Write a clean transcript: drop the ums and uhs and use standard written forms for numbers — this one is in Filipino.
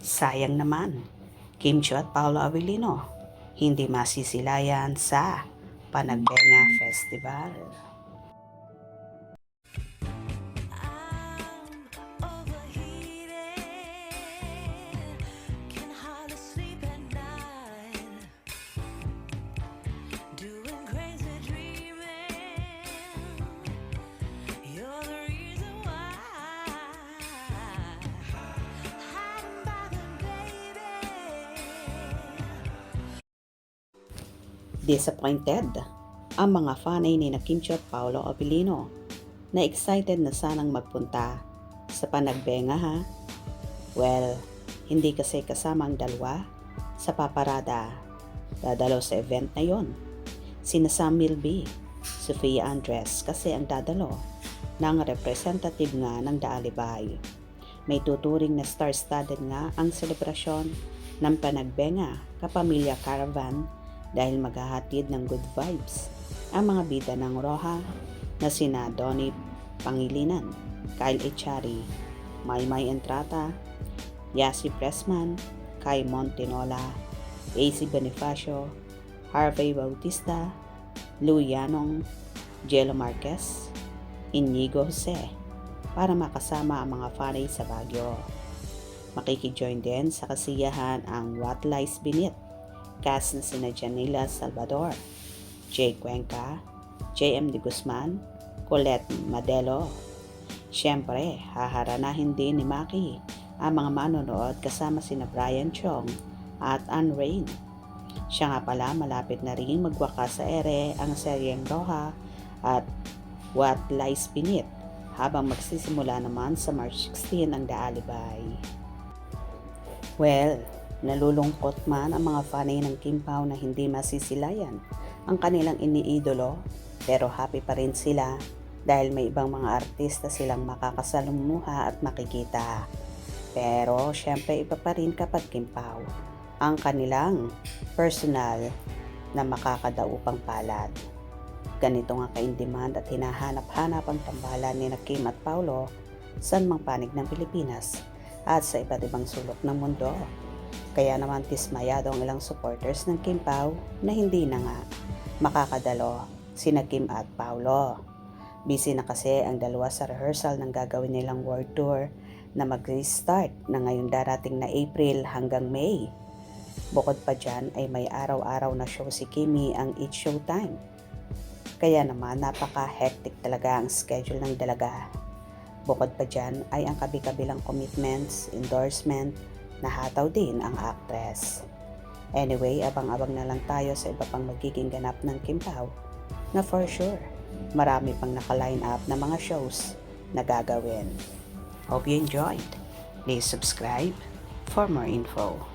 Sayang naman, Kim Chiu at Paolo Avellino hindi masisilayan sa Panagbenga Festival. Disappointed ang mga fanay ni Kim Chiu at Paolo Avellino na excited na sanang magpunta sa Panagbenga ha. Well, hindi kasi kasama ang dalawa sa paparada. Dadalo sa event na yon. Sina Sam Milby, Sofia Andres kasi ang dadalo ng representative nga ng Daalibay. May tuturing na star-studded nga ang selebrasyon ng Panagbenga Kapamilya Caravan dahil maghahatid ng good vibes ang mga bida ng Roja na sina Donnie Pangilinan, Kyle Echari, Maymay Entrata, Yasi Pressman, Kai Montinola, AC Bonifacio, Harvey Bautista, Lou Yanong, Jello Marquez, Inigo Jose para makasama ang mga fanay sa Baguio. Makikijoin din sa kasiyahan ang What Lies Beneath cast na sina Janila Salvador, Jay Cuenca, JM De Guzman, Colette Madelo. Siyempre, haharanahin din ni Maki ang mga manonood kasama sina Brian Chong at Anne Rain. Siya nga pala malapit na rin magwakas sa ere ang seryeng Roja at What Lies Beneath habang magsisimula naman sa March 16 ang Daalibay. Well, nalulungkot man ang mga fanay ng Kim Pao na hindi masisilayan ang kanilang iniidolo, pero happy pa rin sila dahil may ibang mga artista silang makakasalumuha at makikita. Pero syempre iba pa rin kapag Kim Pao ang kanilang personal na makakadaupang palad. Ganito nga ka-in-demand at hinahanap-hanap ang tambalan ni Kim at Paolo sa mang panig ng Pilipinas at sa iba't ibang sulok ng mundo. Kaya naman tismayado ang ilang supporters ng Kim Pao na hindi na nga makakadalo sina Kim at Paolo. Busy na kasi ang dalawa sa rehearsal ng gagawin nilang world tour na mag-restart na ngayong darating na April hanggang May. Bukod pa dyan ay may araw-araw na show si Kimi ang It's Showtime. Kaya naman napaka-hectic talaga ang schedule ng dalaga. Bukod pa dyan ay ang kabi-kabilang commitments, endorsement, nahataw din ang actress. Anyway, abang-abang na lang tayo sa iba pang magiging ganap ng Kim Pao na for sure, marami pang naka-line up na mga shows na gagawin. Hope you enjoyed. Please subscribe for more info.